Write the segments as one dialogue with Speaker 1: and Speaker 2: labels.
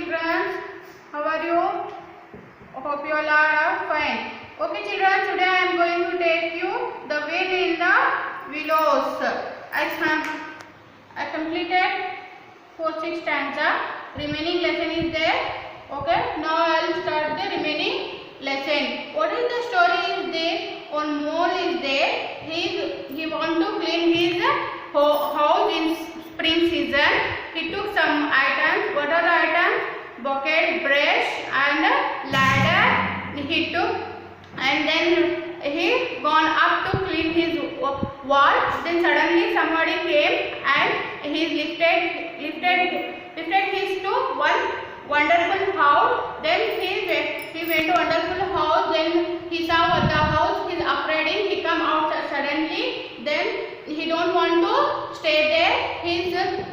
Speaker 1: children, how are you? Hope you all are fine. Okay children, today I am going to take you the wheel in the willows. I completed 4-6 stanza. Remaining lesson is there. Okay, now I will start the remaining lesson. What is the story is there? One mole is there. He want to clean his house in spring season. He took some items. What are the items? Bucket, brush and ladder he took, and then he gone up to clean his wall. Then suddenly somebody came and he lifted his to one wonderful house. Then he went to wonderful house. Then he saw what the house is afraid. He come out suddenly. Then he don't want to stay there. He is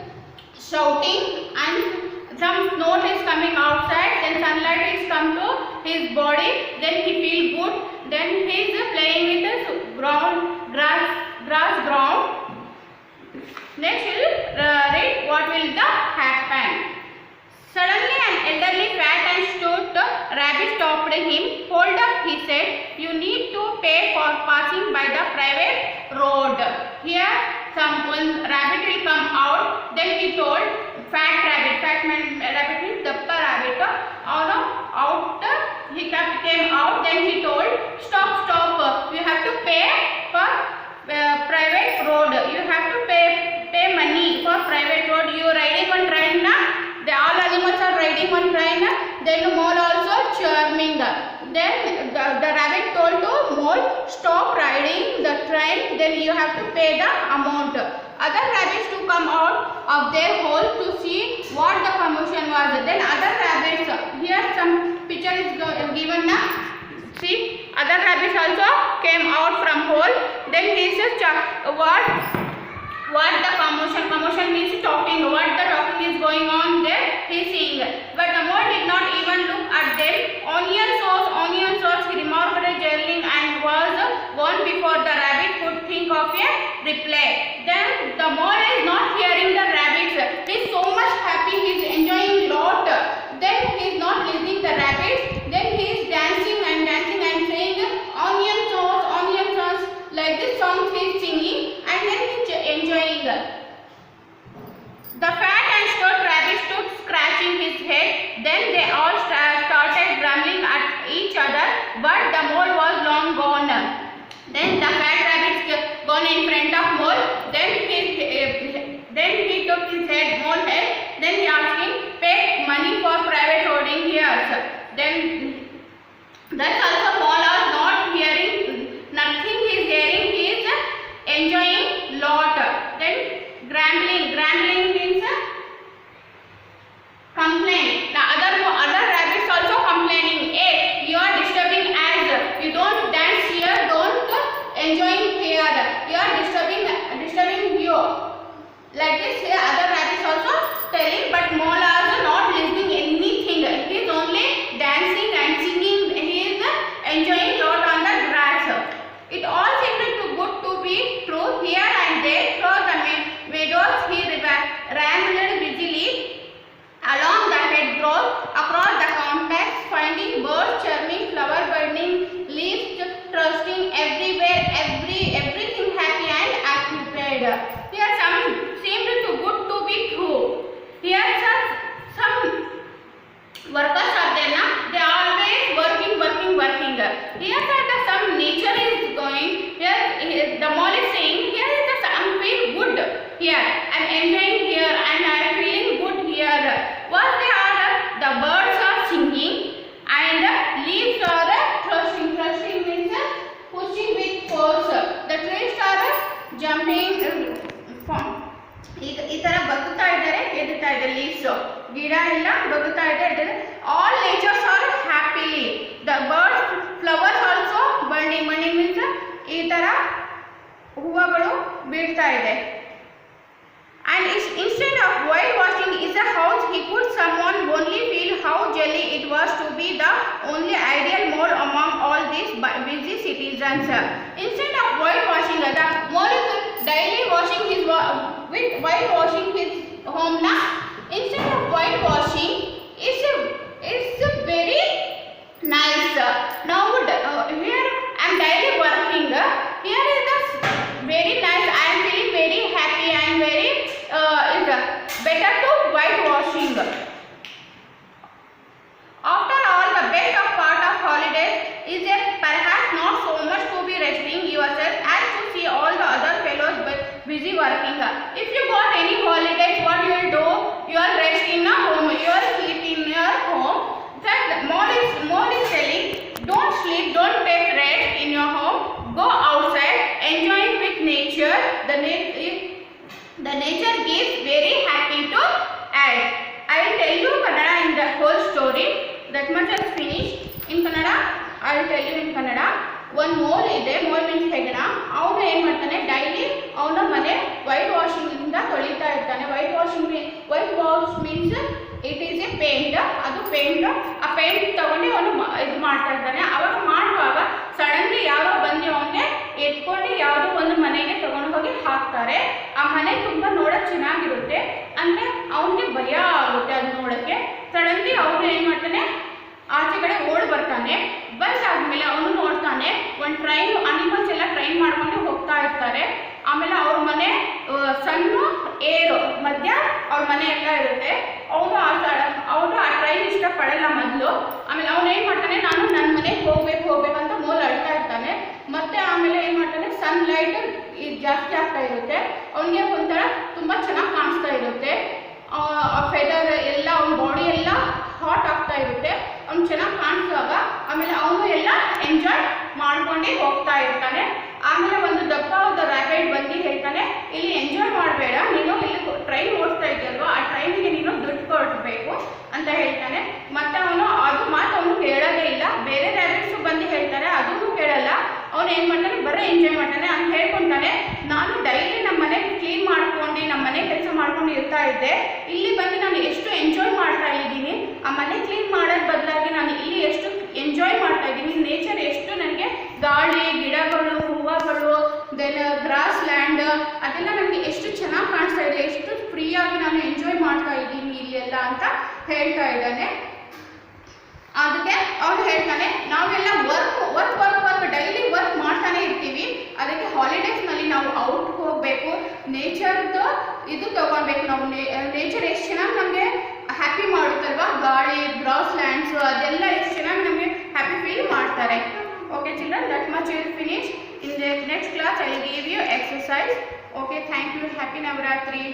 Speaker 1: shouting and some snow is coming outside. Then sunlight is come to his body. Then he feel good. Then he is playing with the grass ground. Next we will read what will the happen. Suddenly an elderly fat and stout rabbit stopped him. Hold up, he said. You need to pay for passing by the private road. Here one rabbit will come out. Then he told fat rabbit means the rabbit. Out he came out. Then he told stop. You have to pay for private road. You have to pay money for private road. You riding on train na? All animals are riding on train. Then mole also charming. Then the rabbit told to mole stop riding the train. Then you have to pay the amount. Other rabbits to come out of their hole to see what the commotion was. Then other rabbits, here some picture is given now. See, other rabbits also came out from hole. Then he says what the commotion means talking. What the talking is going on there, he is seeing. But the mole did not even look at them. Onion sauce, he remarked yelling and was gone before the rabbit could think of a reply. Then the mole is not hearing the rabbits. He is so much happy, he is enjoying lot. Then he is not listening the rabbits. Then he is dancing and saying onion sauce, like this song he is singing, and then he is enjoying. The fat and stout rabbit stood scratching his head. Then they all started grumbling at each other, but the mole was long gone. Then the fat rabbit gone in front of mole. Then he took his mole head. Then he asked him, pay money for private roading here. Then that's also mole is not hearing nothing. He is hearing. He is enjoying lot. Then grumbling means complain. The other rabbits also complaining. Hey, you are disturbing us. You don't dance here. Don't enjoying here. You are disturbing you. Like this, here other rabbits also telling, but mole also not listening anything. He is only dancing and singing. He is enjoying lot on the grass. It all seemed too good to be true. Here and there through the meadows he rambled busily along the hedgerows, across the compacts, finding birds chirping, flower burning, leaves trusting everywhere, everything happy and occupied. Here some seemed too good to be true. Here some workers are there now. They are always working. Here some nature is going. Here the mole is saying, here is the I feel good here. I am enjoying here and I am feeling good here. What they are? The birds are singing and leaves are thrusting. Thrusting means pushing with force. The trees are jumping. ಈ ತರ ಬಗ್ಗುತ್ತಾ ಇದ್ದಾರೆ, ಎದ್ದುತ್ತಾ ಇದೆ leaves. ಗಿಡ ಎಲ್ಲ ಬಗ್ಗುತ್ತಾ ಇದೆ. All natures are happily. The birds flowers also burning means ಈ ತರ ಹೂವುಗಳು ಬೀಳ್ತಾ ಇದೆ. And instead of whitewashing is a house, he could someone only feel how jolly it was to be the only ideal mole among all these busy citizens. Instead of whitewashing, the mole is daily washing his whitewashing his home. Instead of whitewashing, it's I tell you in Kannada. ಒಂದು mole ಇದೆ, mole means ಹೆಗ್ಗಣ. ಅವನು ಏನು ಮಾಡ್ತಾನೆ, daily ಅವನ ಮನೆ white ವಾಷಿಂಗಿಂದ ತೊಳಿತಾ ಇರ್ತಾನೆ. White wash means it is A paint. ಅದು ಪೇಂಟ್, ಆ ಪೇಂಟ್ ತಗೊಂಡು ಅವನು ಇದು ಮಾಡ್ತಾ ಇರ್ತಾನೆ. ಅವಾಗ ಮಾಡುವಾಗ ಸಡನ್ಲಿ ಯಾರೋ ಬಂದು ಅವನಿಗೆ ಎತ್ಕೊಂಡು ಯಾವುದೋ ಒಂದು ಮನೆಗೆ ತಗೊಂಡು ಹೋಗಿ ಹಾಕ್ತಾರೆ. ಆ ಮನೆ ತುಂಬ ನೋಡೋಕೆ ಚೆನ್ನಾಗಿರುತ್ತೆ, ಅಂದರೆ ಅವನಿಗೆ ಭಯ ಆಗುತ್ತೆ ಅದು ನೋಡೋಕ್ಕೆ. ಸಡನ್ಲಿ ಅವನು ಏನು ಮಾಡ್ತಾನೆ, ಆಚೆ ಕಡೆ ಓಡಿ ಬರ್ತಾನೆ. ಬಂದಾದ್ಮೇಲೆ ಅವನು ನೋಡ್ತಾನೆ ಒಂದು ಟ್ರೈನ್, ಅನಿಮಲ್ಸ್ ಎಲ್ಲ ಟ್ರೈನ್ ಮಾಡ್ಕೊಂಡು ಹೋಗ್ತಾ ಇರ್ತಾರೆ. ಆಮೇಲೆ ಅವ್ರ ಮನೆ ಸಣ್ಣ ಏರು ಮಧ್ಯ ಅವ್ರ ಮನೆ ಎಲ್ಲ ಇರುತ್ತೆ. ಅವನು ಆ ಟ್ರೈನ್ ಇಷ್ಟಪಡಲ್ಲ ಮೊದಲು. ಆಮೇಲೆ ಅವನು ಏನು ಮಾಡ್ತಾನೆ, ನಾನು ನನ್ನ ಮನೆಗೆ ಹೋಗ್ಬೇಕಂತ ಮೋಲ್ ಅಳ್ತಾ ಇರ್ತಾನೆ. ಮತ್ತೆ ಆಮೇಲೆ ಏನು ಮಾಡ್ತಾನೆ, ಸನ್ಲೈಟ್ ಜಾಸ್ತಿ ಆಗ್ತಾ ಇರುತ್ತೆ. ಅವನಿಗೆ ಒಂಥರ ತುಂಬ ಚೆನ್ನಾಗಿ ಕಾಣಿಸ್ತಾ ಇರುತ್ತೆ. ಫೆದರ್ ಎಲ್ಲ ಅವನ ಬಾಡಿ ಎಲ್ಲ ಹಾಟ್ ಆಗ್ತಾ ಇರುತ್ತೆ. ಅವ್ನು ಚೆನ್ನಾಗಿ ಕಾಣಿಸುವಾಗ ಆಮೇಲೆ ಅವನು ಎಲ್ಲ ಎಂಜಾಯ್ ಮಾಡ್ಕೊಂಡೇ ಹೋಗ್ತಾ ಇರ್ತಾನೆ. ಆಮೇಲೆ ಒಂದು ದಪ್ಪವಾದ ರ್ಯಾಬಿಟ್ ಬಂದು ಹೇಳ್ತಾನೆ, ಇಲ್ಲಿ ಎಂಜಾಯ್ ಮಾಡಬೇಡ, ನೀನು ಇಲ್ಲಿ ಟ್ರೈನ್ ಓಡಿಸ್ತಾ ಇದೆಯಲ್ವ, ಆ ಟ್ರೈನಿಗೆ ನೀನು ದುಡ್ಡು ಕೊಡಬೇಕು ಅಂತ ಹೇಳ್ತಾನೆ. ಮತ್ತೆ ಅವನು ಅದು ಮಾತು ಅವನು ಕೇಳೋದೇ ಇಲ್ಲ. ಬೇರೆ ರ್ಯಾಬಿಟ್ಸು ಬಂದು ಹೇಳ್ತಾರೆ, ಅದೂ ಕೇಳಲ್ಲ. ಅವನು ಏನು ಮಾಡ್ತಾನೆ, ಬರೀ ಎಂಜಾಯ್ ಮಾಡ್ತಾನೆ ಅಂತ ಹೇಳ್ಕೊತಾನೆ. ನಾನು ಡೈಲಿ ನಮ್ಮ ಮನೆ ಕ್ಲೀನ್ ಮಾಡ್ಕೊಂಡು ನಮ್ಮ ಮನೆ ಕೆಲಸ ಮಾಡ್ಕೊಂಡು ಇರ್ತಾ ಇದ್ದೆ. ಇಲ್ಲಿ ಬಂದು ನಾನು ಎಷ್ಟು ಎಂಜಾಯ್ ಮಾಡ್ತಾ ಇದ್ದೀನಿ. ಆ ಮನೆ ಕ್ಲೀನ್ ಮಾಡೋದ್ರ ಬದಲಾಗಿ ನಾನು ಇಲ್ಲಿ ಎಷ್ಟು ಎಂಜಾಯ್ ಮಾಡ್ತಾ ಇದ್ದೀನಿ. ನೇಚರ್ ಎಷ್ಟು ನನಗೆ ಗಾಳಿ, ಗಿಡಗಳು, ಹೂವುಗಳು, ದೆನ್ ಗ್ರಾಸ್ ಲ್ಯಾಂಡ್ ಅದೆಲ್ಲ ನನಗೆ ಎಷ್ಟು ಚೆನ್ನಾಗಿ ಕಾಣಿಸ್ತಾ ಇದೆ, ಎಷ್ಟು ಫ್ರೀಯಾಗಿ ನಾನು ಎಂಜಾಯ್ ಮಾಡ್ತಾ ಇದ್ದೀನಿ ಇಲ್ಲೆಲ್ಲ ಅಂತ ಹೇಳ್ತಾ ಇದ್ದಾನೆ. ಅದಕ್ಕೆ ಅವನು ಹೇಳ್ತಾನೆ, ನಾವೆಲ್ಲ ವರ್ಕ್ ಡೈಲಿ ವರ್ಕ್ ಮಾಡ್ತಾನೆ ಇರ್ತೀವಿ. ಅದಕ್ಕೆ ಹಾಲಿಡೇಸ್ನಲ್ಲಿ ನಾವು ಔಟ್ ಹೋಗಬೇಕು, ನೇಚರ್ದು ಇದು ತಗೊಳ್ಬೇಕು. ನಾವು ನೇಚರ್ ಎಷ್ಟು ಚೆನ್ನಾಗಿ ನಮಗೆ ಹ್ಯಾಪಿ ಮಾಡುತ್ತಲ್ವ, ಗಾಳಿ, ಗ್ರಾಸ್ ಲ್ಯಾಂಡ್ಸು ಅದೆಲ್ಲ ಎಷ್ಟು ಚೆನ್ನಾಗಿ ನಮಗೆ ಹ್ಯಾಪಿ ಫೀಲ್ ಮಾಡ್ತಾರೆ. Okay children, that much is finished. In the next class I will give you exercise. Okay, thank you. Happy Navratri.